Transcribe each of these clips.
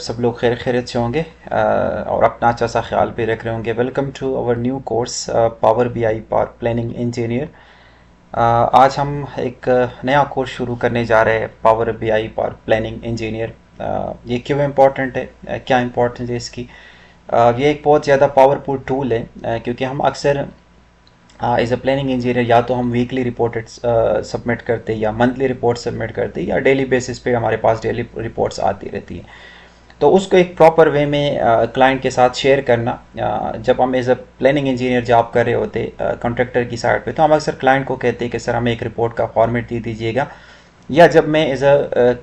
सब लोग खैर खैरियत से होंगे और अपना अच्छा सा ख्याल भी रख रहे होंगे। Welcome to our new course power BI power planning engineer. आज हम एक नया कोर्स शुरू करने जा रहे हैं, power BI power planning engineer. ये क्यों इम्पोर्टेंट है, क्या इम्पोर्टेंस है इसकी? ये एक बहुत ज़्यादा पावरफुल टूल है, क्योंकि हम अक्सर एज अ प्लानिंग इंजीनियर या तो हम वीकली रिपोर्ट सबमिट करते हैं या मंथली रिपोर्ट सबमिट करते हैं या डेली बेसिस पे हमारे पास डेली रिपोर्ट्स आती रहती हैं। तो उसको एक प्रॉपर वे में क्लाइंट के साथ शेयर करना, जब हम as a planning engineer job कर रहे होते कॉन्ट्रैक्टर की साइड पे, तो हम अक्सर क्लाइंट को कहते हैं कि सर हमें एक रिपोर्ट का फॉर्मेट दे दीजिएगा। या जब मैं एज अ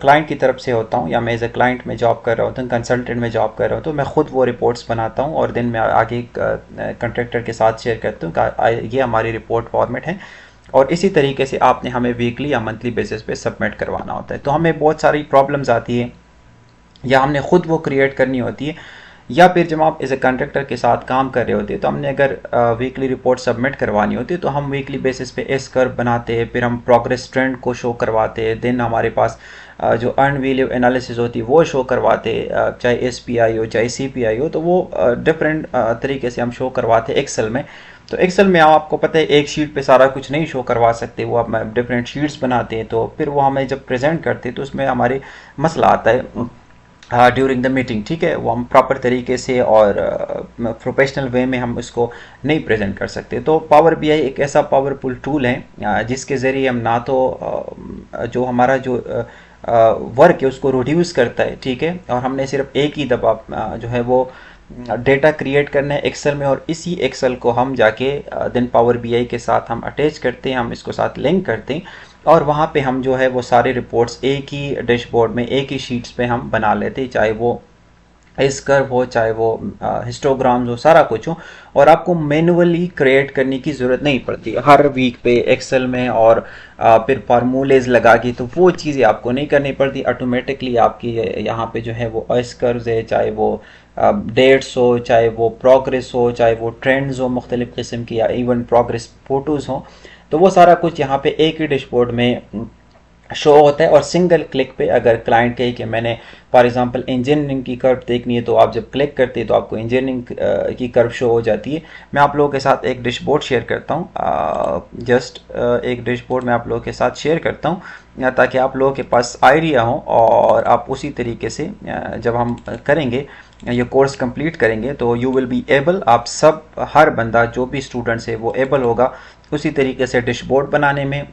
क्लाइंट की तरफ से होता हूँ या मैं एज अ क्लाइंट में जॉब कर रहा होता हूँ, कंसल्टेंट में जॉब कर रहा हूँ, तो मैं खुद वो रिपोर्ट्स बनाता हूँ और देन मैं आगे कॉन्ट्रैक्टर के साथ शेयर करता हूँ कि ये हमारी रिपोर्ट फॉर्मेट है और इसी तरीके से आपने हमें वीकली या मंथली बेसिस पे सबमिट करवाना होता है। तो हमें बहुत सारी प्रॉब्लम्स आती है या हमने खुद वो क्रिएट करनी होती है, या फिर जब आप एज ए कॉन्ट्रैक्टर के साथ काम कर रहे होते हैं तो हमने अगर वीकली रिपोर्ट सबमिट करवानी होती है तो हम वीकली बेसिस पे एस कर्व बनाते हैं, फिर हम प्रोग्रेस ट्रेंड को शो करवाते हैं, देन हमारे पास जो अर्न वैल्यू एनालिसिस होती है वो शो करवाते हैं, चाहे एस पी आई हो चाहे सी पी आई हो, तो वो डिफरेंट तरीके से हम शो करवाते हैं एक्सेल में। तो एक्सेल में आपको पता है एक शीट पे सारा कुछ नहीं शो करवा सकते, वो आप डिफरेंट शीट्स बनाते हैं, तो फिर वो हमें जब प्रेजेंट करते हैं तो उसमें हमारे मसला आता है ड्यूरिंग द मीटिंग। ठीक है, वो हम प्रॉपर तरीके से और प्रोफेशनल वे में हम इसको नहीं प्रेजेंट कर सकते। तो पावर बीआई एक ऐसा पावरफुल टूल है जिसके ज़रिए हम ना तो जो हमारा जो वर्क है उसको रिड्यूस करता है, ठीक है, और हमने सिर्फ एक ही दफ़ा जो है वो डेटा क्रिएट करना है एक्सेल में, और इसी एक्सेल को हम जाके देन पावर बीआई के साथ हम अटैच करते हैं, हम इसको साथ लिंक करते हैं और वहाँ पे हम जो है वो सारे रिपोर्ट्स एक ही डैशबोर्ड में एक ही शीट्स पे हम बना लेते हैं, चाहे वो एस कर्व हो चाहे वो हिस्टोग्राम्स हो, सारा कुछ हो, और आपको मैनुअली क्रिएट करने की ज़रूरत नहीं पड़ती हर वीक पे एक्सेल में और फिर फार्मूलेज लगा के, तो वो चीज़ें आपको नहीं करनी पड़ती। ऑटोमेटिकली आपकी यहाँ पे जो है वो एस कर्व्स है, चाहे वो डेट्स हो, चाहे वो प्रोग्रेस हो, चाहे वो ट्रेंड्स हो मुख्तलिफ़ किस्म की, या इवन प्रोग्रेस फ़ोटोज़ हो, तो वो सारा कुछ यहाँ पे एक ही डैशबोर्ड में शो होता है। और सिंगल क्लिक पे अगर क्लाइंट कहे कि मैंने फॉर एग्जांपल इंजीनियरिंग की कर्व देखनी है, तो आप जब क्लिक करते हैं तो आपको इंजीनियरिंग की कर्व शो हो जाती है। मैं आप लोगों के साथ एक डैशबोर्ड शेयर करता हूँ, जस्ट एक डैशबोर्ड मैं आप लोगों के साथ शेयर करता हूँ ताकि आप लोगों के पास आइडिया हो और आप उसी तरीके से जब हम करेंगे ये कोर्स कंप्लीट करेंगे तो यू विल बी एबल, आप सब हर बंदा जो भी स्टूडेंट्स है वो एबल होगा उसी तरीके से डैशबोर्ड बनाने में,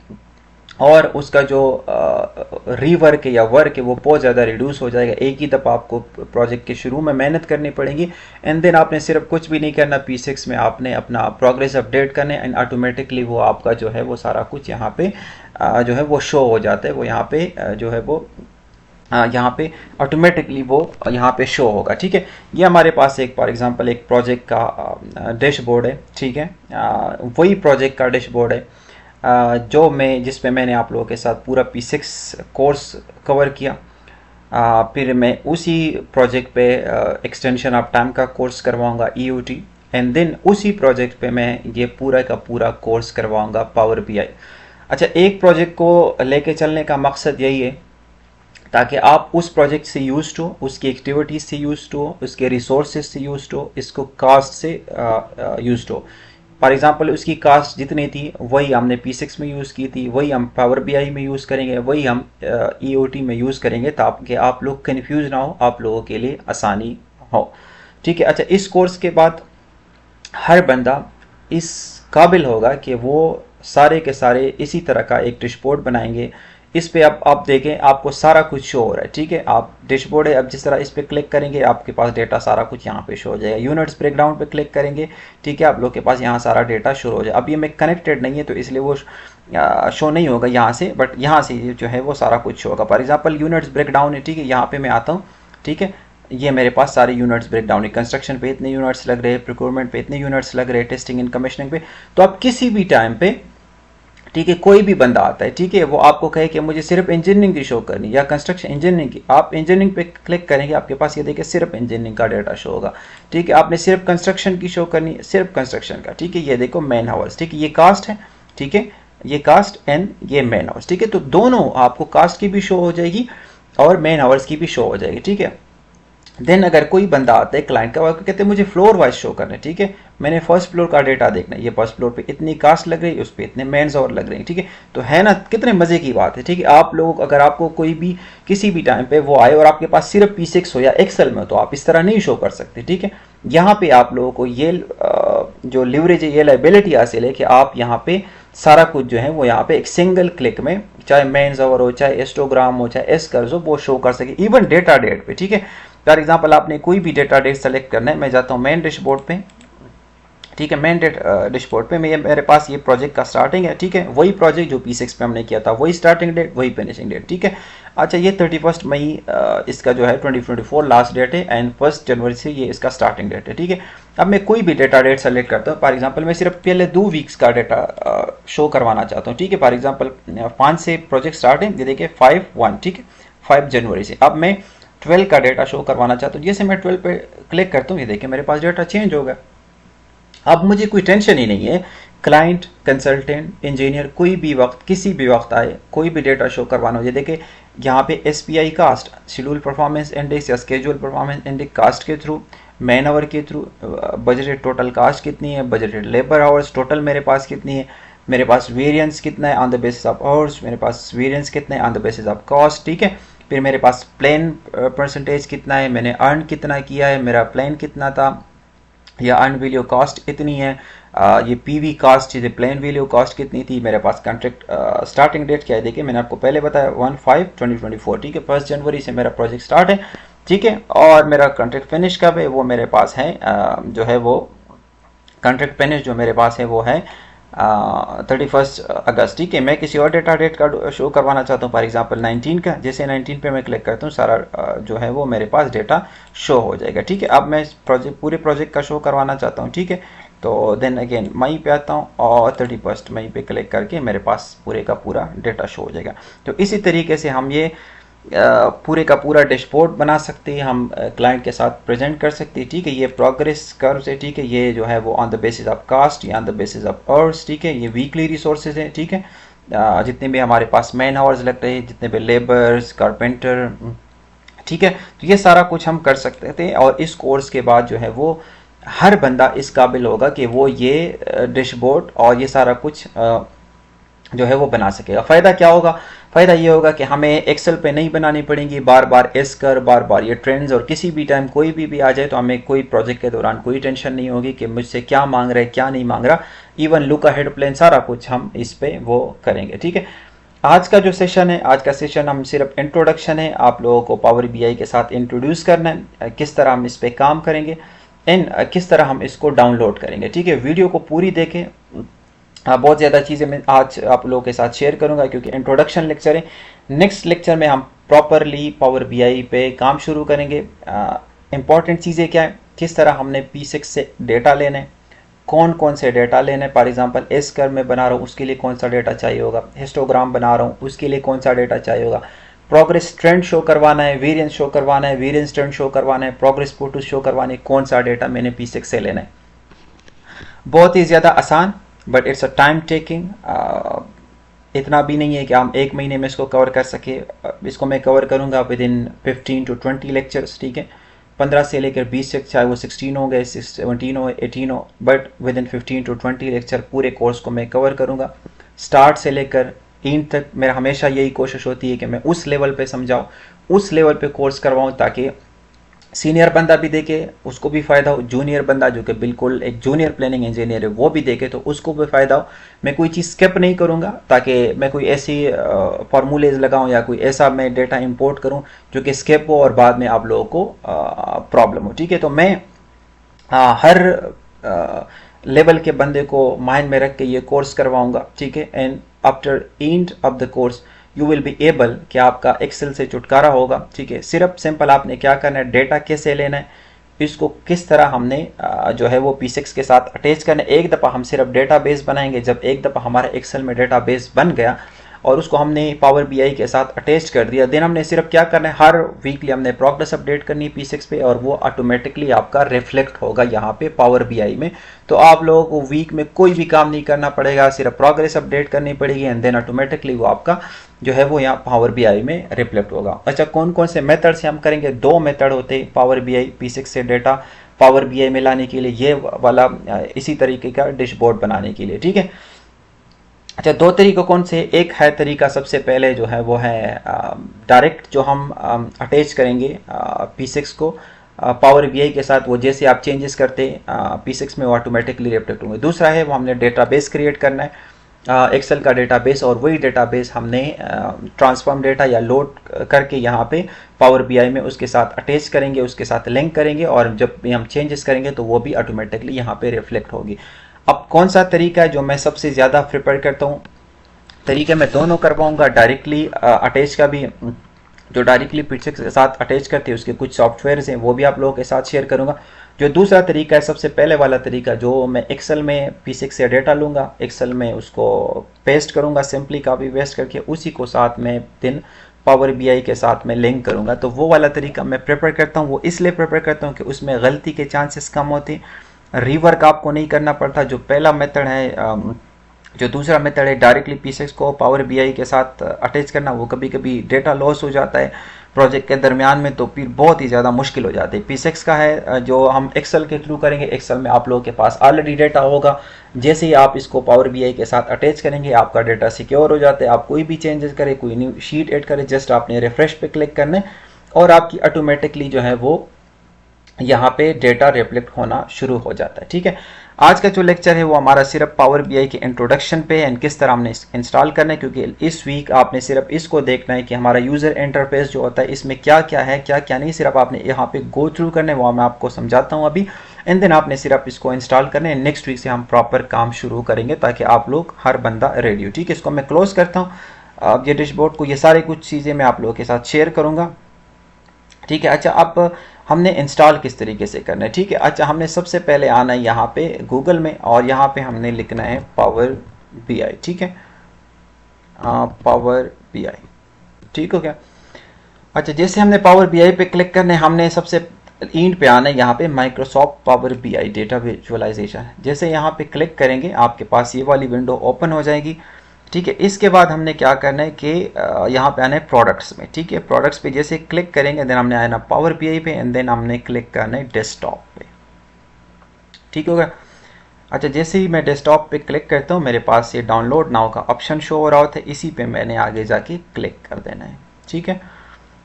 और उसका जो रीवर्क है या वर्क है वो बहुत ज़्यादा रिड्यूस हो जाएगा। एक ही दफ़ा आपको प्रोजेक्ट के शुरू में मेहनत करनी पड़ेगी एंड देन आपने सिर्फ कुछ भी नहीं करना, P6 में आपने अपना प्रोग्रेस अपडेट करना है एंड ऑटोमेटिकली वो आपका जो है वो सारा कुछ यहाँ पे जो है वो शो हो जाता है, वो यहाँ पे जो है वो यहाँ पे ऑटोमेटिकली वो यहाँ पे शो होगा। ठीक है, ये हमारे पास एक फॉर एग्जांपल एक प्रोजेक्ट का डैशबोर्ड है, ठीक है, वही प्रोजेक्ट का डैशबोर्ड है जो मैं जिसमें मैंने आप लोगों के साथ पूरा P6 कोर्स कवर किया। फिर मैं उसी प्रोजेक्ट पे एक्सटेंशन ऑफ टाइम का कोर्स करवाऊंगा EOT, एंड देन उसी प्रोजेक्ट पे मैं ये पूरा का पूरा कोर्स करवाऊंगा पावर बीआई। अच्छा, एक प्रोजेक्ट को लेके चलने का मकसद यही है ताकि आप उस प्रोजेक्ट से यूज्ड हो, उसकी एक्टिविटीज से यूज्ड हो, उसके रिसोर्सेज से यूज्ड हो, इसको कास्ट से यूज्ड हो। फॉर एग्जांपल उसकी कास्ट जितनी थी वही हमने P6 में यूज़ की थी, वही हम पावर बीआई में यूज़ करेंगे, वही हम EOT में यूज़ करेंगे ताकि आप लोग कन्फ्यूज ना हो, आप लोगों के लिए आसानी हो। ठीक है, अच्छा, इस कोर्स के बाद हर बंदा इस काबिल होगा कि वो सारे के सारे इसी तरह का एक डैशबोर्ड बनाएंगे। इस पे आप देखें आपको सारा कुछ शो हो रहा है। ठीक है, आप डैशबोर्ड है, अब जिस तरह इस पे क्लिक करेंगे आपके पास डेटा सारा कुछ यहाँ पे शो हो जाएगा। यूनिट्स ब्रेकडाउन पे क्लिक करेंगे, ठीक है, आप लोग के पास यहाँ सारा डेटा शो हो जाएगा। अब ये मैं कनेक्टेड नहीं है तो इसलिए वो शो नहीं होगा यहाँ से, बट यहाँ से जो है वो सारा कुछ शो होगा। फॉर एग्जाम्पल यूनिट्स ब्रेकडाउन है, ठीक है, यहाँ पे मैं आता हूँ, ठीक है, ये मेरे पास सारे यूनिट्स ब्रेकडाउन है, कंस्ट्रक्शन पे इतने यूनिट्स लग रहे हैं, प्रोक्योरमेंट पे इतने यूनिट्स लग रहे हैं, टेस्टिंग एंड कमीशनिंग पे। तो आप किसी भी टाइम पे, ठीक है, कोई भी बंदा आता है, ठीक है, वो आपको कहे कि मुझे सिर्फ इंजीनियरिंग की शो करनी या कंस्ट्रक्शन इंजीनियरिंग की, आप इंजीनियरिंग पे क्लिक करेंगे आपके पास ये देखिए सिर्फ इंजीनियरिंग का डेटा शो होगा। ठीक है, आपने सिर्फ कंस्ट्रक्शन की शो करनी, सिर्फ कंस्ट्रक्शन का, ठीक है, ये देखो मैन हावर्स, ठीक है, ये कास्ट है, ठीक है, ये कास्ट एंड ये मैन हावर्स, ठीक है, तो दोनों आपको कास्ट की भी शो हो जाएगी और मैन हावर्स की भी शो हो जाएगी। ठीक है, देन अगर कोई बंदा आता है क्लाइंट का, वो कहते हैं मुझे फ्लोर वाइज शो करना है, ठीक है, मैंने फर्स्ट फ्लोर का डेटा देखना है, ये फर्स्ट फ्लोर पे इतनी कास्ट लग रही है, उस पर इतने मेंस और लग रहे हैं, ठीक है, तो है ना कितने मजे की बात है, ठीक है। आप लोग अगर आपको कोई भी किसी भी टाइम पे वो आए और आपके पास सिर्फ P6 हो या एक्सेल में हो, तो आप इस तरह नहीं शो कर सकते, ठीक है। यहाँ पे आप लोगों को ये जो लिवरेज है, ये लाइबिलिटी हासिल है कि आप यहाँ पे सारा कुछ जो है वो यहाँ पे एक सिंगल क्लिक में, चाहे मेंस ओवर हो, चाहे हिस्टोग्राम हो, चाहे एस कर्व हो, वो शो कर सके, इवन डेटा डेट पे, ठीक है। फॉर एग्जांपल आपने कोई भी डेटा डेट सेलेक्ट करना है, मैं जाता हूँ मेन डैशबोर्ड पे, ठीक है, मेन डैशबोर्ड पे मेरे पास ये प्रोजेक्ट का स्टार्टिंग है, ठीक है, वही प्रोजेक्ट जो P6 पे हमने किया था, वही स्टार्टिंग डेट, वही फिनिशिंग डेट, ठीक है। अच्छा, ये 31 मई इसका जो है 2024 लास्ट डेट है, एंड 1 जनवरी से ये इसका स्टार्टिंग डेट है, ठीक है। अब मैं कोई भी डेटा डेट सेलेक्ट करता हूँ, फॉर एग्जांपल मैं सिर्फ पहले 2 वीक्स का डेटा शो करवाना चाहता हूँ, ठीक है। फॉर एग्जांपल 5 से प्रोजेक्ट स्टार्ट है, ये देखिए 5/1, ठीक है, 5 जनवरी से। अब मैं 12 का डेटा शो करवाना चाहता हूँ, जैसे मैं 12 पे क्लिक करता हूँ, ये देखिए मेरे पास डेटा चेंज होगा। अब मुझे कोई टेंशन ही नहीं है, क्लाइंट, कंसल्टेंट, इंजीनियर कोई भी वक्त, किसी भी वक्त आए, कोई भी डेटा शो करवाना हो, ये देखिए यहाँ पे SPI cost, schedule performance index या स्केड्यूल परफॉर्मेंस इंडेक्स कास्ट के थ्रू, मैन आवर के थ्रू, बजटेड टोटल कास्ट कितनी है, बजटेड लेबर आवर्स टोटल मेरे पास कितनी है, मेरे पास वेरिएंस कितना है on the basis of hours, मेरे पास वेरिएंस कितना है on the basis of cost, ठीक है। फिर मेरे पास प्लान परसेंटेज कितना है, मैंने अर्न कितना किया है, मेरा प्लान कितना था, या अर्न वैल्यू कॉस्ट इतनी है, ये PV कास्ट, ये प्लान वैल्यू कॉस्ट कितनी थी, मेरे पास कॉन्ट्रैक्ट स्टार्टिंग डेट क्या है, देखिए मैंने आपको पहले बताया 1/5/2024, ठीक है, 1 जनवरी से मेरा प्रोजेक्ट स्टार्ट है, ठीक है। और मेरा कॉन्ट्रैक्ट फिनिश कब है, वो मेरे पास है जो है वो कॉन्ट्रैक्ट फिनिश जो मेरे पास है वो है 31 अगस्त, ठीक है। मैं किसी और डेटा डेट का शो करवाना चाहता हूँ, फॉर एग्जांपल 19 का, जैसे 19 पे मैं क्लिक करता हूँ, सारा जो है वो मेरे पास डेटा शो हो जाएगा, ठीक है। अब मैं पूरे प्रोजेक्ट का शो करवाना चाहता हूँ, ठीक है, तो देन अगेन मई पे आता हूँ और 31 मई पे क्लिक करके मेरे पास पूरे का पूरा डेटा शो हो जाएगा। तो इसी तरीके से हम ये पूरे का पूरा डैशबोर्ड बना सकते हैं, हम क्लाइंट के साथ प्रेजेंट कर सकते हैं, ठीक है। ये प्रोग्रेस कर्व है, ठीक है, ये जो है वो on the basis of caste या on the basis of hours, ठीक है, ये वीकली रिसोर्सेज हैं, ठीक है। जितने भी हमारे पास मैन आवर्स लग रहे हैं, जितने भी लेबर्स, कारपेंटर, ठीक है, तो ये सारा कुछ हम कर सकते थे। और इस कोर्स के बाद जो है वो हर बंदा इस काबिल होगा कि वो ये डैशबोर्ड और ये सारा कुछ जो है वो बना सकेगा। फ़ायदा क्या होगा, फ़ायदा ये होगा कि हमें एक्सेल पे नहीं बनानी पड़ेंगी बार बार एस कर, बार बार ये ट्रेंड्स, और किसी भी टाइम कोई भी आ जाए तो हमें कोई प्रोजेक्ट के दौरान कोई टेंशन नहीं होगी कि मुझसे क्या मांग रहा है क्या नहीं मांग रहा। इवन लुक अहेड प्लान सारा कुछ हम इस पे वो करेंगे, ठीक है। आज का जो सेशन है, आज का सेशन हम सिर्फ इंट्रोडक्शन है, आप लोगों को पावर BI के साथ इंट्रोड्यूस करना है, किस तरह हम इस पे काम करेंगे एंड किस तरह हम इसको डाउनलोड करेंगे, ठीक है। वीडियो को पूरी देखें, बहुत ज़्यादा चीज़ें मैं आज आप लोगों के साथ शेयर करूंगा क्योंकि इंट्रोडक्शन लेक्चर है। नेक्स्ट लेक्चर में हम प्रॉपरली पावर BI पे काम शुरू करेंगे। इंपॉर्टेंट चीज़ें क्या है, किस तरह हमने P6 से डेटा लेना है, कौन कौन से डेटा लेना है, फॉर एग्जांपल एस कर्व में बना रहा हूँ उसके लिए कौन सा डेटा चाहिए होगा, हिस्टोग्राम बना रहा हूँ उसके लिए कौन सा डेटा चाहिए होगा, प्रोग्रेस ट्रेंड शो करवाना है, वेरिएंस शो करवाना है, वेरिएंस ट्रेंड शो करवाना है, प्रोग्रेस फोटोज शो करवाने, कौन सा डेटा मैंने P6 से लेना है। बहुत ही ज़्यादा आसान, but it's a time taking. इतना भी नहीं है कि हम 1 महीने में इसको कवर कर सके। इसको मैं कवर करूँगा विद इन 15 to 20 लेक्चर्स, ठीक है, 15 से लेकर 20 तक, चाहे वो 16 हो गए, 17 हो, 18 हो, but with in 15 to 20 lecture पूरे कोर्स को मैं कवर करूँगा स्टार्ट से लेकर एंड तक। मेरा हमेशा यही कोशिश होती है कि मैं उस लेवल पे समझाऊँ, उस लेवल पे कोर्स करवाऊँ ताकि सीनियर बंदा भी देखे उसको भी फ़ायदा हो, जूनियर बंदा जो कि बिल्कुल एक जूनियर प्लानिंग इंजीनियर है वो भी देखे तो उसको भी फ़ायदा हो। मैं कोई चीज़ स्किप नहीं करूँगा ताकि मैं कोई ऐसी फार्मूलेज लगाऊँ या कोई ऐसा मैं डेटा इंपोर्ट करूँ जो कि स्किप हो और बाद में आप लोगों को प्रॉब्लम हो, ठीक है। तो मैं हर लेवल के बंदे को माइंड में रख के ये कोर्स करवाऊँगा, ठीक है। And after end of the course you will be able कि आपका एक्सेल से छुटकारा होगा, ठीक है। सिर्फ सिंपल आपने क्या करना है, डेटा कैसे लेना है, इसको किस तरह हमने जो है वो P6 के साथ अटैच करना है। एक दफ़ा हम सिर्फ डेटाबेस बनाएंगे, जब एक दफ़ा हमारा एक्सेल में डेटाबेस बन गया और उसको हमने पावर BI के साथ अटैच कर दिया, देन हमने सिर्फ क्या करना है, हर वीकली हमने प्रोग्रेस अपडेट करनी है P6 पे और वो ऑटोमेटिकली आपका रिफ्लेक्ट होगा यहाँ पे पावर BI में। तो आप लोगों को वीक में कोई भी काम नहीं करना पड़ेगा, सिर्फ प्रोग्रेस अपडेट करनी पड़ेगी एंड देन ऑटोमेटिकली वो आपका जो है वो यहाँ पावर बीआई में रिफ्लेक्ट होगा। अच्छा, कौन कौन से मेथड से हम करेंगे? दो मेथड होते हैं पावर बीआई P6 से डेटा पावर बीआई में लाने के लिए, ये वाला इसी तरीके का डैशबोर्ड बनाने के लिए, ठीक है। अच्छा, दो तरीके कौन से? एक है तरीका सबसे पहले जो है वो है डायरेक्ट जो हम अटैच करेंगे P6 को पावर बीआई के साथ, वो जैसे आप चेंजेस करते P6 में वो ऑटोमेटिकली रिफ्लेक्ट होंगे। दूसरा है वो हमने डेटाबेस क्रिएट करना है, एक्सेल का डेटाबेस, और वही डेटाबेस हमने ट्रांसफॉर्म डेटा या लोड करके यहाँ पे पावर बीआई में उसके साथ अटैच करेंगे, उसके साथ लिंक करेंगे, और जब भी हम चेंजेस करेंगे तो वो भी ऑटोमेटिकली यहाँ पे रिफ्लेक्ट होगी। अब कौन सा तरीका है जो मैं सबसे ज़्यादा प्रेफर करता हूँ? तरीके मैं दोनों करवाऊँगा, डायरेक्टली अटैच का भी, जो डायरेक्टली P6 के साथ अटैच करते हैं उसके कुछ सॉफ्टवेयर्स हैं, वो भी आप लोगों के साथ शेयर करूँगा। जो दूसरा तरीका है, सबसे पहले वाला तरीका, जो मैं एक्सेल में P6 से डेटा लूँगा, एक्सेल में उसको पेस्ट करूँगा, सिंपली कॉपी पेस्ट करके उसी को साथ में दिन पावर बीआई के साथ में लिंक करूँगा, तो वो वाला तरीका मैं प्रेफर करता हूँ। वो इसलिए प्रेफर करता हूँ कि उसमें गलती के चांसेस कम होते हैं, रीवर्क आपको नहीं करना पड़ता। जो पहला मेथड है, जो दूसरा मेथड है डायरेक्टली P6 को पावर बीआई के साथ अटैच करना, वो कभी कभी डेटा लॉस हो जाता है प्रोजेक्ट के दरमियान में, तो फिर बहुत ही ज़्यादा मुश्किल हो जाती है। P6 का है जो हम एक्सेल के थ्रू करेंगे, एक्सेल में आप लोगों के पास ऑलरेडी डेटा होगा, जैसे ही आप इसको पावर बीआई के साथ अटैच करेंगे आपका डेटा सिक्योर हो जाता है। आप कोई भी चेंजेस करें, कोई न्यू शीट ऐड करें, जस्ट आपने रिफ्रेश पे क्लिक करना है और आपकी ऑटोमेटिकली जो है वो यहाँ पे डेटा रिफ्लेक्ट होना शुरू हो जाता है, ठीक है। आज का जो लेक्चर है वो हमारा सिर्फ पावर बीआई के इंट्रोडक्शन पे है, किस तरह हमने इंस्टॉल करना है, क्योंकि इस वीक आपने सिर्फ इसको देखना है कि हमारा यूज़र इंटरफेस जो होता है इसमें क्या क्या है, क्या क्या नहीं, सिर्फ आपने यहाँ पे गो थ्रू करना है, वो मैं आपको समझाता हूँ अभी, एंड देन आपने सिर्फ इसको इंस्टॉल करना है। नेक्स्ट वीक से हम प्रॉपर काम शुरू करेंगे ताकि आप लोग हर बंदा रेडी हो, ठीक है। इसको मैं क्लोज करता हूँ, अब ये डैशबोर्ड को, ये सारी कुछ चीज़ें मैं आप लोगों के साथ शेयर करूँगा, ठीक है। अच्छा, अब हमने इंस्टॉल किस तरीके से करना है, ठीक है। अच्छा, हमने सबसे पहले आना है यहाँ पे गूगल में और यहाँ पे हमने लिखना है पावर बीआई, ठीक है, पावर बीआई, ठीक हो गया। अच्छा, जैसे हमने पावर बीआई पे क्लिक करना है, हमने सबसे एंड पे आना है यहाँ पे Microsoft power BI data visualisation. जैसे यहाँ पे क्लिक करेंगे आपके पास ये वाली विंडो ओपन हो जाएगी, ठीक है। इसके बाद हमने क्या करना है कि यहाँ पे आना है प्रोडक्ट्स में, ठीक है। प्रोडक्ट्स पे जैसे क्लिक करेंगे देन हमने आना पावर बीआई पे एंड देन हमने क्लिक करना है डेस्कटॉप पे, ठीक होगा। अच्छा, जैसे ही मैं डेस्कटॉप पे क्लिक करता हूँ मेरे पास ये डाउनलोड नाउ का ऑप्शन शो हो रहा होता है, इसी पे मैंने आगे जाके क्लिक कर देना है, ठीक है।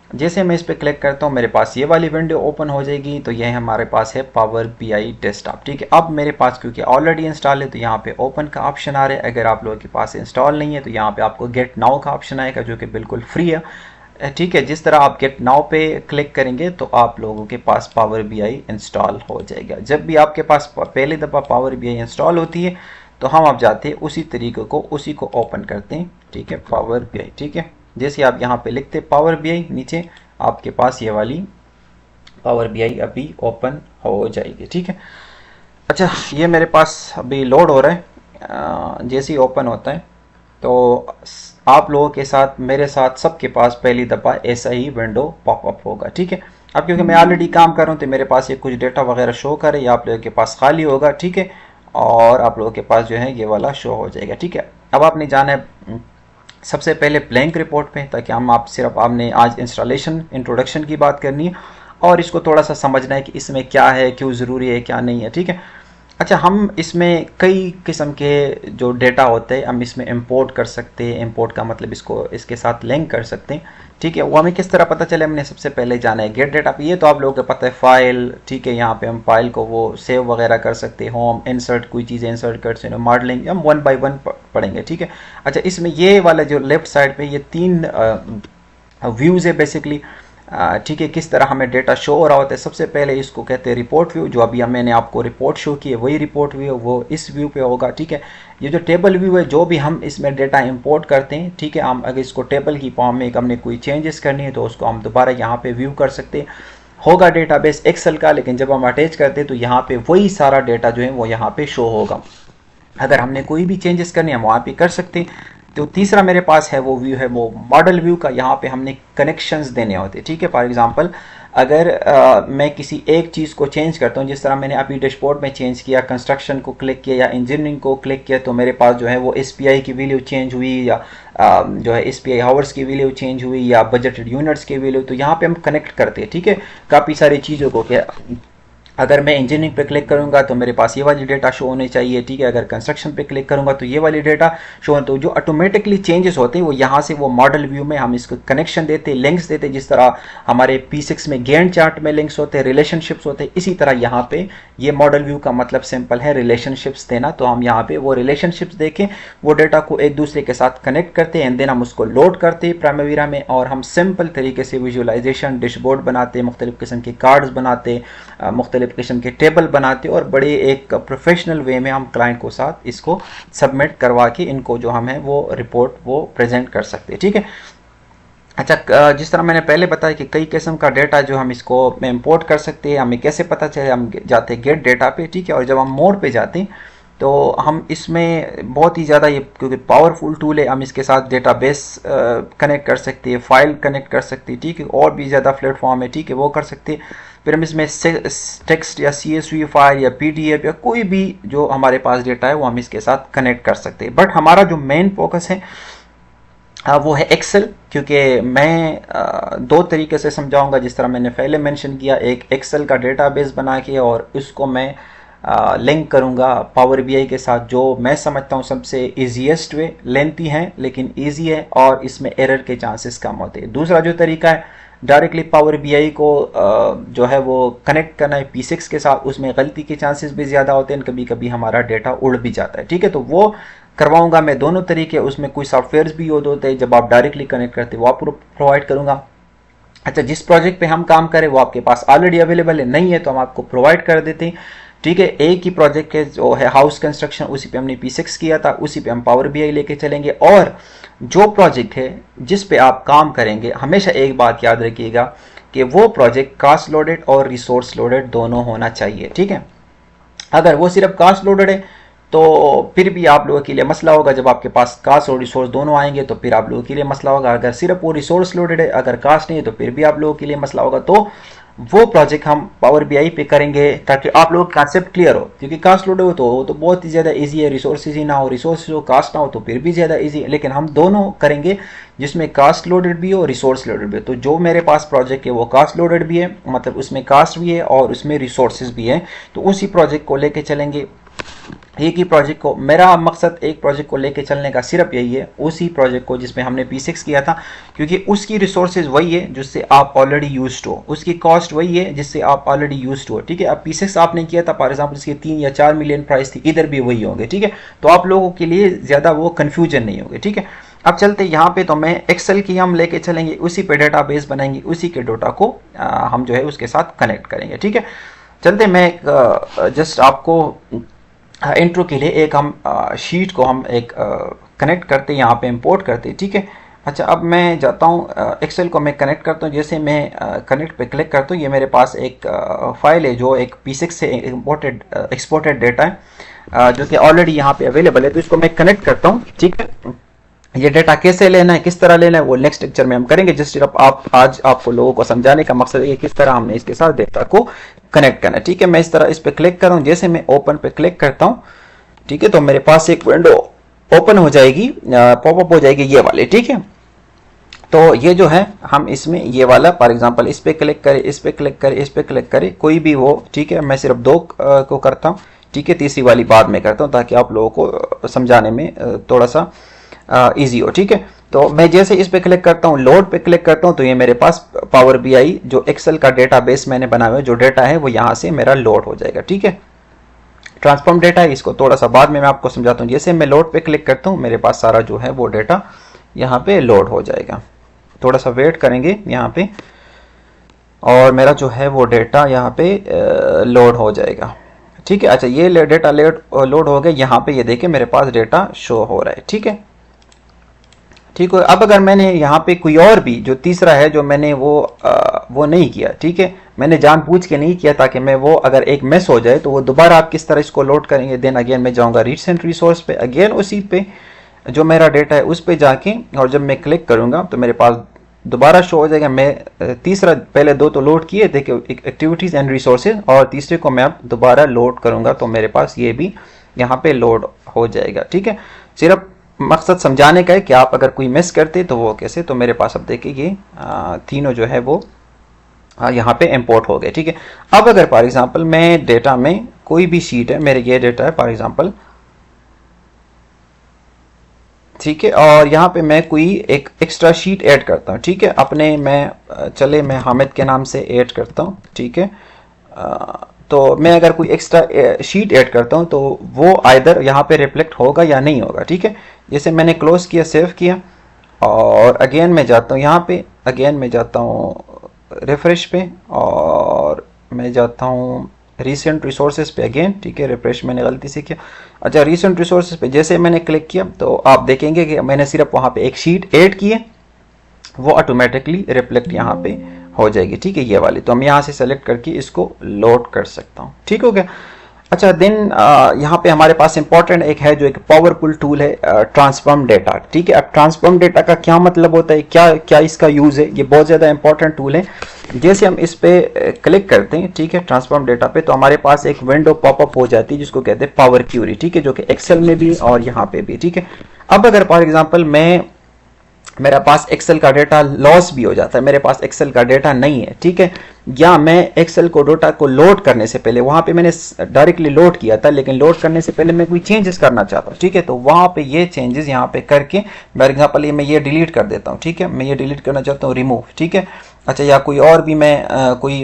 जैसे मैं इस पर क्लिक करता हूँ मेरे पास ये वाली विंडो ओपन हो जाएगी, तो ये हमारे पास है पावर बीआई डेस्कटॉप, ठीक है। अब मेरे पास क्योंकि ऑलरेडी इंस्टॉल है तो यहाँ पे ओपन का ऑप्शन आ रहा है। अगर आप लोगों के पास इंस्टॉल नहीं है तो यहाँ पे आपको गेट नाउ का ऑप्शन आएगा जो कि बिल्कुल फ्री है, ठीक है। जिस तरह आप गेट नाउ पे क्लिक करेंगे तो आप लोगों के पास पावर बीआई इंस्टॉल हो जाएगा। जब भी आपके पास पहली दफ़ा पावर बीआई इंस्टॉल होती है तो हम आप जाते हैं उसी तरीके को, उसी को ओपन करते हैं, ठीक है, पावर बीआई, ठीक है। जैसे आप यहाँ पे लिखते पावर बीआई, नीचे आपके पास ये वाली पावर बीआई अभी ओपन हो जाएगी, ठीक है। अच्छा, ये मेरे पास अभी लोड हो रहा है, जैसे ही ओपन होता है तो आप लोगों के साथ, मेरे साथ सबके पास पहली दफ़ा ऐसा ही विंडो पॉपअप होगा, ठीक है। अब क्योंकि मैं ऑलरेडी काम कर रहा हूँ तो मेरे पास ये कुछ डेटा वगैरह शो करे, आप लोगों के पास खाली होगा, ठीक है, और आप लोगों के पास जो है ये वाला शो हो जाएगा, ठीक है। अब आपने जाना है सबसे पहले ब्लैंक रिपोर्ट पे, ताकि हम आप सिर्फ आपने आज इंस्टॉलेशन इंट्रोडक्शन की बात करनी है और इसको थोड़ा सा समझना है कि इसमें क्या है, क्यों ज़रूरी है, क्या नहीं है, ठीक है। अच्छा, हम इसमें कई किस्म के जो डेटा होते हैं हम इसमें इंपोर्ट कर सकते हैं, इंपोर्ट का मतलब इसको इसके साथ लिंक कर सकते हैं, ठीक है। वो हमें किस तरह पता चले, हमने सबसे पहले जाना है गेट डेटा पे। ये तो आप लोगों को पता है फाइल, ठीक है, यहाँ पे हम फाइल को वो सेव वगैरह कर सकते हैं, होम इंसर्ट, कोई चीज़ें इंसर्ट कर सकते हैं, मॉडलिंग, हम वन बाय वन पढ़ेंगे, ठीक है। अच्छा, इसमें ये वाला जो लेफ्ट साइड पे ये तीन व्यूज़ है बेसिकली, ठीक है, किस तरह हमें डेटा शो हो रहा होता है। सबसे पहले इसको कहते हैं रिपोर्ट व्यू, जो अभी मैंने आपको रिपोर्ट शो की है वही रिपोर्ट व्यू है, वो इस व्यू पे होगा, ठीक है। ये जो टेबल व्यू है, जो भी हम इसमें डेटा इंपोर्ट करते हैं, ठीक है, हम अगर इसको टेबल की फॉर्म में हमने कोई चेंजेस करनी है तो उसको हम दोबारा यहाँ पे व्यू कर सकते हैं। होगा डेटाबेस एक्सेल का, लेकिन जब हम अटैच करते हैं तो यहाँ पे वही सारा डेटा जो है वो यहाँ पे शो होगा। अगर हमने कोई भी चेंजेस करनी है हम वहाँ पे कर सकते हैं। तो तीसरा मेरे पास है वो व्यू है वो मॉडल व्यू का, यहाँ पे हमने कनेक्शंस देने होते हैं, ठीक है। फॉर एग्जांपल अगर मैं किसी एक चीज़ को चेंज करता हूँ, जिस तरह मैंने अभी डैशबोर्ड में चेंज किया, कंस्ट्रक्शन को क्लिक किया या इंजीनियरिंग को क्लिक किया, तो मेरे पास जो है वो एसपीआई की वैल्यू चेंज हुई, या जो है एसपीआई हावर्स की वैल्यू चेंज हुई, या बजटेड यूनिट्स की वैल्यू। तो यहाँ पे हम कनेक्ट करते हैं, ठीक है, काफ़ी सारी चीज़ों को। क्या अगर मैं इंजीनियरिंग पे क्लिक करूंगा तो मेरे पास ये वाली डेटा शो होनी चाहिए, ठीक है। अगर कंस्ट्रक्शन पे क्लिक करूंगा तो ये वाली डेटा शो हो। तो जो ऑटोमेटिकली चेंजेस होते हैं वो यहाँ से वो मॉडल व्यू में हम इसको कनेक्शन देते हैं, लिंक्स देते हैं। जिस तरह हमारे P6 में गैंट चार्ट में लिंक्स होते हैं, रिलेशनशिप्स होते हैं, इसी तरह यहाँ पे ये मॉडल व्यू का मतलब सिंपल है रिलेशनशिप्स देना। तो हम यहाँ पे वो रिलेशनशिप्स देखें, वो डेटा को एक दूसरे के साथ कनेक्ट करते हैं, एंड देन हम उसको लोड करते हैं प्राइमरीरा में, और हम सिंपल तरीके से विजुअलाइजेशन डैशबोर्ड बनाते हैं, मुख्तलिफ किस्म के कार्ड्स बनाते हैं, मुख्तलिफ किस्म के टेबल बनाते, और बड़े एक प्रोफेशनल वे में हम क्लाइंट को साथ इसको सबमिट करवा के इनको जो हम है वो रिपोर्ट वो प्रेजेंट कर सकते हैं, ठीक है। अच्छा, जिस तरह मैंने पहले बताया कि कई किस्म का डेटा जो हम इसको में इंपोर्ट कर सकते हैं, हमें कैसे पता चले, हम जाते हैं गेट डेटा पे, ठीक है। और जब हम मोर पे जाते हैं तो हम इसमें बहुत ही ज़्यादा, ये क्योंकि पावरफुल टूल है, हम इसके साथ डेटाबेस कनेक्ट कर सकते हैं, फाइल कनेक्ट कर सकते हैं, ठीक है। और भी ज़्यादा प्लेटफॉर्म है, ठीक है, वो कर सकते हैं। फिर हम इसमें टेक्स्ट या CSV फाइल या PDF या कोई भी जो हमारे पास डेटा है वो हम इसके साथ कनेक्ट कर सकते हैं। बट हमारा जो मेन फोकस है वो है एक्सेल, क्योंकि मैं दो तरीके से समझाऊंगा। जिस तरह मैंने पहले मेंशन किया, एक एक्सेल का डेटाबेस बना के और उसको मैं लिंक करूंगा पावर BI के साथ, जो मैं समझता हूँ सबसे ईजीएस्ट वे। लेंथी है लेकिन ईजी है और इसमें एरर के चांसेस कम होते हैं। दूसरा जो तरीका है, डायरेक्टली पावर BI को जो है वो कनेक्ट करना है P6 के साथ, उसमें गलती के चांसेस भी ज़्यादा होते हैं, कभी कभी हमारा डेटा उड़ भी जाता है, ठीक है। तो वो करवाऊंगा मैं दोनों तरीके। उसमें कुछ सॉफ्टवेयर्स भी होते हैं जब आप डायरेक्टली कनेक्ट करते हैं, वो आप प्रोवाइड करूंगा। अच्छा, जिस प्रोजेक्ट पे हम काम करें वो आपके पास ऑलरेडी अवेलेबल है, नहीं है तो हम आपको प्रोवाइड कर देते हैं, ठीक है। एक ही प्रोजेक्ट है जो है हाउस कंस्ट्रक्शन, उसी पे हमने P6 किया था, उसी पे हम पावर BI लेके चलेंगे। और जो प्रोजेक्ट है जिस पे आप काम करेंगे, हमेशा एक बात याद रखिएगा कि वो प्रोजेक्ट कास्ट लोडेड और रिसोर्स लोडेड दोनों होना चाहिए, ठीक है। अगर वो सिर्फ कास्ट लोडेड है तो फिर भी आप लोगों के लिए मसला होगा। जब आपके पास कास्ट और रिसोर्स दोनों आएंगे तो फिर आप लोगों के लिए मसला होगा। अगर सिर्फ वो रिसोर्स लोडेड है, अगर कास्ट नहीं है, तो फिर भी आप लोगों के लिए मसला होगा। तो वो प्रोजेक्ट हम पावर BI पे करेंगे ताकि आप लोगों का कंसेप्ट क्लियर हो। क्योंकि कास्ट लोड हो तो बहुत ही ज़्यादा इजी है, रिसोर्सेज ही ना हो, रिसोर्स हो कास्ट ना हो तो फिर भी ज़्यादा इजी है। लेकिन हम दोनों करेंगे जिसमें कास्ट लोडेड भी हो, रिसोर्स लोडेड भी हो। तो जो मेरे पास प्रोजेक्ट है वो कास्ट लोडेड भी है, मतलब उसमें कास्ट भी है और उसमें रिसोर्सेज भी है, तो उसी प्रोजेक्ट को लेके चलेंगे। एक ही प्रोजेक्ट को, मेरा मकसद एक प्रोजेक्ट को लेके चलने का सिर्फ यही है, उसी प्रोजेक्ट को जिसमें हमने P6 किया था, क्योंकि उसकी रिसोर्सेज वही है जिससे आप ऑलरेडी यूज्ड हो, उसकी कॉस्ट वही है जिससे आप ऑलरेडी यूज्ड हो, ठीक है। अब P6 आपने किया था फॉर एग्जांपल, इसकी 3 या 4 मिलियन प्राइस थी, इधर भी वही होंगे, ठीक है। तो आप लोगों के लिए ज़्यादा वो कन्फ्यूजन नहीं होगी, ठीक है। अब चलते यहाँ पे, तो मैं एक्सेल की हम लेके चलेंगे, उसी पे डेटाबेस बनाएंगे, उसी के डेटा को हम जो है उसके साथ कनेक्ट करेंगे, ठीक है। चलते, मैं जस्ट आपको इंट्रो के लिए एक हम शीट को हम एक कनेक्ट करते हैं, यहाँ पे इंपोर्ट करते हैं, ठीक है। अच्छा, अब मैं जाता हूँ एक्सेल को मैं कनेक्ट करता हूँ। जैसे मैं कनेक्ट पे क्लिक करता हूँ, ये मेरे पास एक फाइल है जो एक P6 से एक्सपोर्टेड डेटा है, जो कि ऑलरेडी यहाँ पे अवेलेबल है। तो इसको मैं कनेक्ट करता हूँ, ठीक है। ये डेटा कैसे लेना है, किस तरह लेना है, वो नेक्स्ट लेक्चर में हम करेंगे। जस्ट सिर्फ आज आपको लोगों को समझाने का मकसद है कि किस तरह हमने इसके साथ डेटा को कनेक्ट करना है, ठीक है। मैं इस तरह इस पे क्लिक कर रहा हूँ, जैसे मैं ओपन पे क्लिक करता हूँ, ठीक है, तो मेरे पास एक विंडो ओपन हो जाएगी, पॉपअप हो जाएगी ये वाली, ठीक है। तो ये जो है हम इसमें ये वाला फॉर एग्जांपल इस पे क्लिक करें, इस पे क्लिक करें, इस पे क्लिक करें, कोई भी हो, ठीक है। मैं सिर्फ 2 को करता हूँ, ठीक है, तीसरी वाली बाद में करता हूँ ताकि आप लोगों को समझाने में थोड़ा सा इजी हो, ठीक है। तो मैं जैसे इस पे क्लिक करता हूँ, लोड पे क्लिक करता हूँ, तो ये मेरे पास पावर BI जो एक्सेल का डेटाबेस मैंने बनाया हुआ है, जो डेटा है वो यहाँ से मेरा लोड हो जाएगा, ठीक है। ट्रांसफॉर्म डेटा है, इसको थोड़ा सा बाद में मैं आपको समझाता हूँ। जैसे मैं लोड पे क्लिक करता हूँ, मेरे पास सारा जो है वो डेटा यहाँ पे लोड हो जाएगा। थोड़ा सा वेट करेंगे यहाँ पे, और मेरा जो है वो डेटा यहाँ पे लोड हो जाएगा, ठीक है। अच्छा, ये डेटा लोड हो गया, यहाँ पे ये देखें मेरे पास डेटा शो हो रहा है, ठीक है, ठीक है। अब अगर मैंने यहाँ पे कोई और भी जो तीसरा है जो मैंने वो नहीं किया, ठीक है, मैंने जानबूझ के नहीं किया ताकि मैं वो अगर एक मिस हो जाए तो वो दोबारा आप किस तरह इसको लोड करेंगे। देन अगेन मैं जाऊँगा रिसेंट रिसोर्स पे, अगेन उसी पे जो मेरा डेटा है उस पे जाके, और जब मैं क्लिक करूँगा तो मेरे पास दोबारा शो हो जाएगा। मैं तीसरा, पहले दो तो लोड किए देखिए, एक्टिविटीज़ एंड रिसोर्सेज, और तीसरे को मैं अब दोबारा लोड करूँगा तो मेरे पास ये भी यहाँ पे लोड हो जाएगा। ठीक है, सिर्फ मकसद समझाने का है कि आप अगर कोई मिस करते तो वो कैसे। तो मेरे पास अब देखिए ये तीनों जो है वो यहाँ पे इंपोर्ट हो गए। ठीक है, अब अगर फॉर एग्जांपल मैं डेटा में कोई भी शीट है, मेरे ये डेटा है फॉर एग्जांपल, ठीक है, और यहाँ पे मैं कोई एक एक्स्ट्रा शीट ऐड करता हूँ। ठीक है, अपने मैं चले मैं हामिद के नाम से ऐड करता हूँ। ठीक है, तो मैं अगर कोई एक्स्ट्रा शीट ऐड करता हूँ तो वो आइदर यहाँ पे रिफ्लेक्ट होगा या नहीं होगा। ठीक है, जैसे मैंने क्लोज किया, सेव किया, और अगेन मैं जाता हूँ यहाँ पे, अगेन मैं जाता हूँ रिफ्रेश पे, और मैं जाता हूँ रिसेंट रिसोर्सेज पे अगेन। ठीक है, रिफ्रेश मैंने गलती से किया। अच्छा, रिसेंट रिसोर्सेज पे जैसे मैंने क्लिक किया तो आप देखेंगे कि मैंने सिर्फ वहाँ पे एक शीट ऐड की है, वो ऑटोमेटिकली रिफ्लेक्ट यहाँ पे हो जाएगी। ठीक है, ये वाली तो हम यहाँ से सेलेक्ट करके इसको लोड कर सकता हूँ। ठीक हो गया। अच्छा, देन यहाँ पे हमारे पास इंपॉर्टेंट एक है जो एक पावरफुल टूल है, ट्रांसफॉर्म डेटा। ठीक है, अब ट्रांसफॉर्म डेटा का क्या मतलब होता है, क्या क्या इसका यूज़ है, ये बहुत ज़्यादा इंपॉर्टेंट टूल है। जैसे हम इस पे क्लिक करते हैं, ठीक है, ट्रांसफॉर्म डेटा पे, तो हमारे पास एक विंडो पॉपअप हो जाती है जिसको कहते हैं पावर क्यूरी। ठीक है, जो कि एक्सेल में भी और यहाँ पे भी। ठीक है, अब अगर फॉर एग्जाम्पल मेरा पास एक्सेल का डेटा लॉस भी हो जाता है, मेरे पास एक्सेल का डेटा नहीं है, ठीक है, या मैं एक्सेल को डेटा को लोड करने से पहले, वहां पे मैंने डायरेक्टली लोड किया था लेकिन लोड करने से पहले मैं कोई चेंजेस करना चाहता हूँ। ठीक है, तो वहां पे ये चेंजेस यहाँ पे करके फॉर एग्जांपल ये मैं ये डिलीट कर देता हूँ। ठीक है, मैं ये डिलीट करना चाहता हूँ, रिमूव। ठीक है, अच्छा, या कोई और भी मैं कोई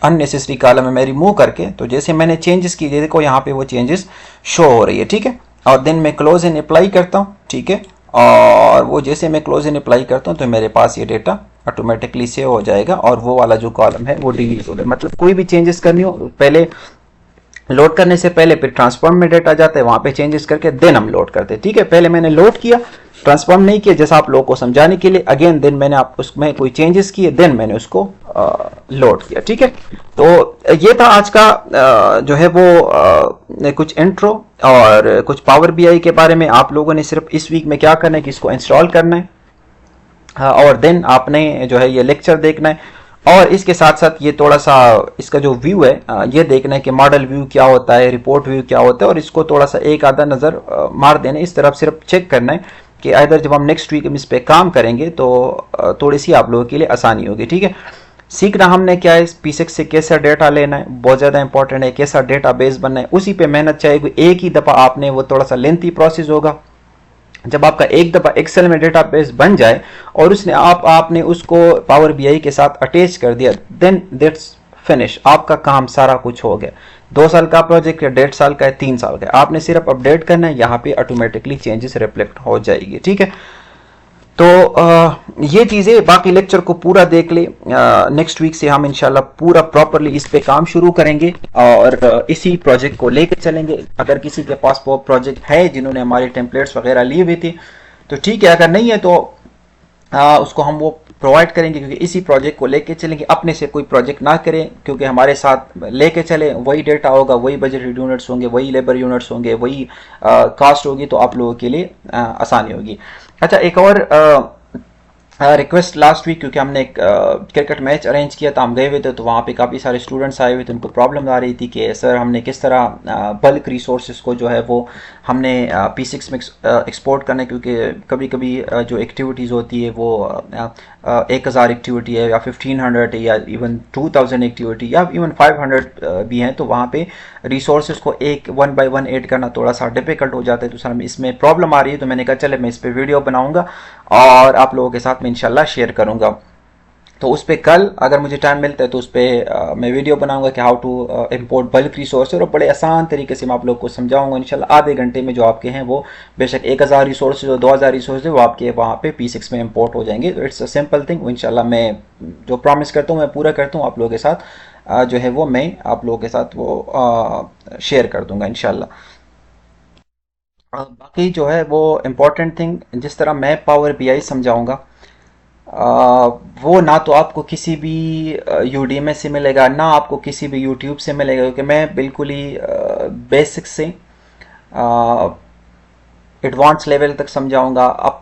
अननेसेसरी कॉलम है मैं रिमूव करके, तो जैसे मैंने चेंजेस किए देखो यहाँ पे वो चेंजेस शो हो रही है। ठीक है, और देन मैं क्लोज एंड अप्लाई करता हूँ। ठीक है, और वो जैसे मैं क्लोज एंड अप्लाई करता हूँ तो मेरे पास ये डेटा ऑटोमेटिकली सेव हो जाएगा और वो वाला जो कॉलम है वो डिलीट हो गया। मतलब कोई भी चेंजेस करनी हो पहले लोड करने से पहले फिर ट्रांसफॉर्म में डेटा जाता है, वहां पे चेंजेस करके देन हम लोड करते हैं। ठीक है, पहले मैंने लोड किया, ट्रांसफॉर्म नहीं किया, जैसा आप लोगों को समझाने के लिए, अगेन देन मैंने आप उसमें कोई चेंजेस किए, देन मैंने उसको लोड किया। ठीक है, तो ये था आज का जो है वो कुछ इंट्रो और कुछ पावर बीआई के बारे में। आप लोगों ने सिर्फ इस वीक में क्या करना है कि इसको इंस्टॉल करना है, और देन आपने जो है ये लेक्चर देखना है, और इसके साथ साथ ये थोड़ा सा इसका जो व्यू है ये देखना है कि मॉडल व्यू क्या होता है, रिपोर्ट व्यू क्या होता है, और इसको थोड़ा सा एक आधा नज़र मार देना है। इस तरफ सिर्फ चेक करना है कि इधर जब हम नेक्स्ट वीक इस पे काम करेंगे तो थोड़ी सी आप लोगों के लिए आसानी होगी। ठीक है, सीखना हमने क्या है, P6 से कैसा डेटा लेना है, बहुत ज़्यादा इंपॉर्टेंट है, कैसा डेटा बेस बनना है, उसी पे मेहनत चाहिए। एक ही दफ़ा आपने, वो थोड़ा सा लेंथी प्रोसेस होगा। जब आपका एक दफ़ा एक्सेल में डेटाबेस बन जाए और उसने आपने उसको पावर बीआई के साथ अटैच कर दिया, देन दैट्स फिनिश, आपका काम सारा कुछ हो गया। 2 साल का प्रोजेक्ट या 1.5 साल का है, 3 साल का है, आपने सिर्फ अपडेट करना है, यहाँ पे ऑटोमेटिकली चेंजेस रिफ्लेक्ट हो जाएगी। ठीक है, तो ये चीज़ें, बाकी लेक्चर को पूरा देख ले। नेक्स्ट वीक से हम इंशाल्लाह पूरा प्रॉपरली इस पे काम शुरू करेंगे और इसी प्रोजेक्ट को लेकर चलेंगे। अगर किसी के पास वो प्रोजेक्ट है जिन्होंने हमारे टेम्पलेट्स वगैरह लिए हुए थे तो ठीक है, अगर नहीं है तो उसको हम वो प्रोवाइड करेंगे, क्योंकि इसी प्रोजेक्ट को लेके चलेंगे। अपने से कोई प्रोजेक्ट ना करें, क्योंकि हमारे साथ लेके चले वही डेटा होगा, वही बजट यूनिट्स होंगे, वही लेबर यूनिट्स होंगे, वही कास्ट होगी, तो आप लोगों के लिए आसानी होगी। अच्छा, एक और रिक्वेस्ट लास्ट वीक, क्योंकि हमने एक क्रिकेट मैच अरेंज किया था, हम गए हुए थे, तो वहाँ पे काफ़ी सारे स्टूडेंट्स आए हुए थे, उनको प्रॉब्लम आ रही थी कि सर हमने किस तरह बल्क रिसोर्सेज को जो है वो हमने P6 में एक्सपोर्ट करना है, क्योंकि कभी कभी जो एक्टिविटीज़ होती है वो 1000 एक्टिविटी है या 1500 है या इवन 2000 एक्टिविटी या इवन 500 भी हैं, तो वहाँ पे रिसोर्सेज को एक 1 by 1 ऐड करना थोड़ा सा डिफिकल्ट हो जाता है। तो सर इसमें प्रॉब्लम आ रही है, तो मैंने कहा चले मैं इस पर वीडियो बनाऊंगा और आप लोगों के साथ में इंशाल्लाह शेयर करूंगा। तो उस पर कल अगर मुझे टाइम मिलता है तो उस पर मैं वीडियो बनाऊंगा कि how to import bulk resource, और बड़े आसान तरीके से मैं आप लोग को समझाऊंगा इंशाल्लाह। आधे घंटे में जो आपके हैं वो बेशक 1000 रिसोर्सेज और 2000 रिसोर्सेज वो आपके वहाँ पे P6 में इंपोर्ट हो जाएंगे। तो इट्स अ सिंपल थिंग। इंशाल्लाह मैं जो प्रॉमिस करता हूँ मैं पूरा करता हूँ, आप लोगों के साथ जो है वो मैं आप लोगों के साथ वो शेयर कर दूंगा इंशाल्लाह। बाकी जो है वो इम्पोर्टेंट थिंग, जिस तरह मैं पावर बीआई समझाऊंगा वो ना तो आपको किसी भी यूडीएमए से मिलेगा, ना आपको किसी भी यूट्यूब से मिलेगा, क्योंकि मैं बिल्कुल ही बेसिक से एडवांस लेवल तक समझाऊंगा। अब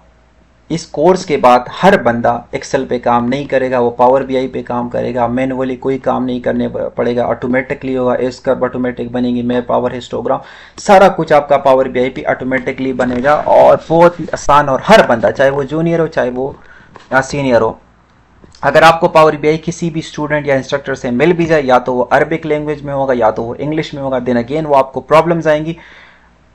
इस कोर्स के बाद हर बंदा एक्सेल पे काम नहीं करेगा, वो पावर बीआई पे काम करेगा, मैनुअली कोई काम नहीं करने पड़ेगा, ऑटोमेटिकली होगा, एस कर्व ऑटोमेटिक बनेगी, मैं पावर हिस्टोग्राम, सारा कुछ आपका पावर बीआई पे ऑटोमेटिकली बनेगा और बहुत ही आसान। और हर बंदा चाहे वो जूनियर हो चाहे वो सीनियर हो, अगर आपको पावर बीआई किसी भी स्टूडेंट या इंस्ट्रक्टर से मिल भी जाए, या तो वो अरबिक लैंग्वेज में होगा या तो वो इंग्लिश में होगा, देन अगेन वो आपको प्रॉब्लम्स आएंगी।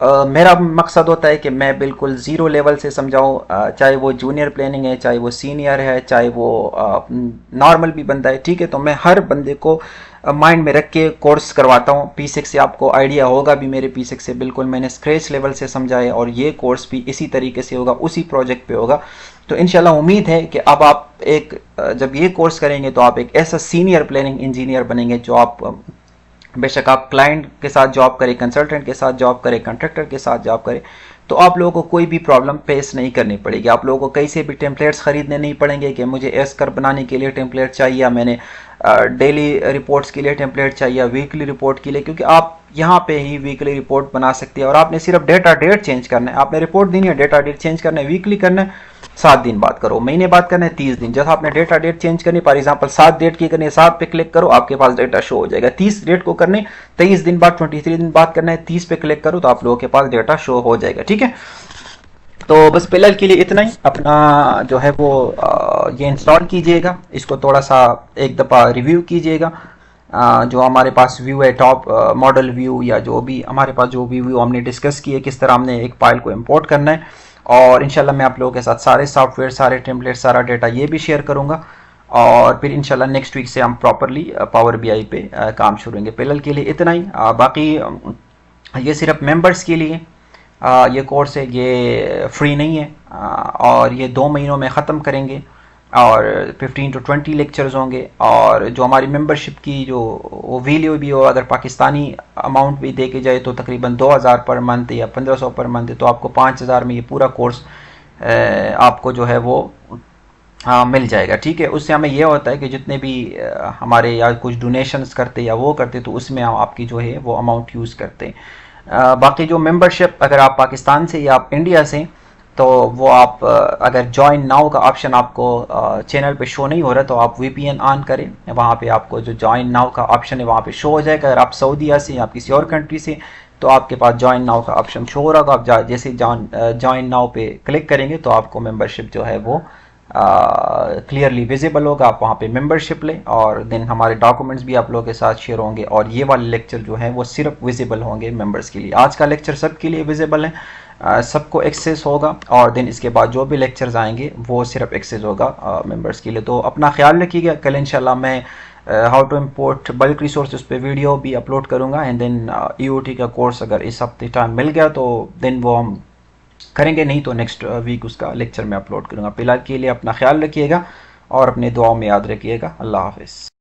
मेरा मकसद होता है कि मैं बिल्कुल ज़ीरो लेवल से समझाऊँ, चाहे वो जूनियर प्लानिंग है, चाहे वो सीनियर है, चाहे वो नॉर्मल भी बंदा है, ठीक है। तो मैं हर बंदे को माइंड में रख के कोर्स करवाता हूँ। P6 से आपको आइडिया होगा भी, मेरे P6 से बिल्कुल मैंने स्क्रैच लेवल से समझा है और ये कोर्स भी इसी तरीके से होगा, उसी प्रोजेक्ट पे होगा। तो इंशाल्लाह उम्मीद है कि अब आप एक जब ये कोर्स करेंगे तो आप एक ऐसा सीनियर प्लानिंग इंजीनियर बनेंगे जो आप बेशक आप क्लाइंट के साथ जॉब करें, कंसल्टेंट के साथ जॉब करें, कॉन्ट्रैक्टर के साथ जॉब करें, तो आप लोगों को कोई भी प्रॉब्लम फेस नहीं करनी पड़ेगी। आप लोगों को कहीं से भी टेम्पलेट्स खरीदने नहीं पड़ेंगे कि मुझे एस कर बनाने के लिए टेम्पलेट चाहिए, या मैंने डेली रिपोर्ट्स के लिए टेम्पलेट चाहिए, वीकली रिपोर्ट के लिए, क्योंकि आप यहाँ पे ही वीकली रिपोर्ट बना सकते हैं और आपने सिर्फ डेटा डेट चेंज करना है। आपने रिपोर्ट देनी है, डेटा डेट चेंज करना है, वीकली करना है, 7 दिन बाद करो, महीने बाद करना है 30 दिन। जैसा आपने डेटा डेट चेंज करनी, फॉर एग्जांपल 7 डेट की करनी है, 7 पे क्लिक करो, आपके पास डेटा शो हो जाएगा। 30 डेट को करने 23 दिन बाद, 23 दिन बाद करना है, 30 पे क्लिक करो तो आप लोगों के पास डेटा शो हो जाएगा, ठीक है। तो बस फिलहाल के लिए इतना ही। अपना जो है वो ये इंस्टॉल कीजिएगा, इसको थोड़ा सा एक दफ़ा रिव्यू कीजिएगा। जो हमारे पास व्यू है, टॉप मॉडल व्यू, या जो भी हमारे पास जो भी व्यू हमने डिस्कस किए, किस तरह हमने एक फाइल को इंपोर्ट करना है। और इंशाल्लाह मैं आप लोगों के साथ सारे सॉफ्टवेयर, सारे टेम्पलेट, सारा डेटा ये भी शेयर करूँगा। और फिर इंशाल्लाह नेक्स्ट वीक से हम प्रॉपरली पावर बीआई पे काम शुरू होंगे। फिलहाल के लिए इतना ही। बाकी ये सिर्फ मेंबर्स के लिए ये कोर्स है, ये फ्री नहीं है। और ये 2 महीनों में ख़त्म करेंगे और 15 to 20 लेक्चर्स होंगे। और जो हमारी मेंबरशिप की जो वो वैल्यू भी हो, अगर पाकिस्तानी अमाउंट भी दे के जाए तो तकरीबन 2000 पर मंथ या 1500 पर मंथ है, तो आपको 5000 में ये पूरा कोर्स आपको जो है वो मिल जाएगा, ठीक है। उससे हमें यह होता है कि जितने भी हमारे या कुछ डोनेशंस करते या वो करते, तो उसमें हम आपकी जो है वो अमाउंट यूज़ करते हैं। बाकी जो मेंबरशिप, अगर आप पाकिस्तान से या आप इंडिया से, तो वो आप अगर ज्वाइन नाउ का ऑप्शन आपको चैनल पे शो नहीं हो रहा, तो आप वीपीएन ऑन करें, वहाँ पे आपको जो ज्वाइन नाउ का ऑप्शन है वहाँ पे शो हो जाएगा। अगर आप सऊदीया से या आप किसी और कंट्री से, तो आपके पास ज्वाइन नाउ का ऑप्शन शो हो रहा होगा। आप जैसे ज्वाइन नाउ पे क्लिक करेंगे तो आपको मेंबरशिप जो है वो क्लियरली विजिबल होगा। आप वहाँ पे मेंबरशिप लें और देन हमारे डॉक्यूमेंट्स भी आप लोगों के साथ शेयर होंगे। और ये वाले लेक्चर जो हैं वो सिर्फ विजिबल होंगे मेंबर्स के लिए। आज का लेक्चर सबके लिए विजिबल है, सबको एक्सेस होगा। और देन इसके बाद जो भी लेक्चर्स आएंगे वो सिर्फ एक्सेस होगा मेंबर्स के लिए। तो अपना ख्याल रखिएगा। कल इंशाल्लाह मैं how to import bulk resources पे वीडियो भी अपलोड करूँगा। एंड देन ईओटी का कोर्स अगर इस हफ्ते टाइम मिल गया तो देन वो हम करेंगे, नहीं तो नेक्स्ट वीक उसका लेक्चर मैं अपलोड करूँगा। फिलहाल के लिए अपना ख्याल रखिएगा और अपने दुआओं में याद रखिएगा। अल्लाह हाफिज़।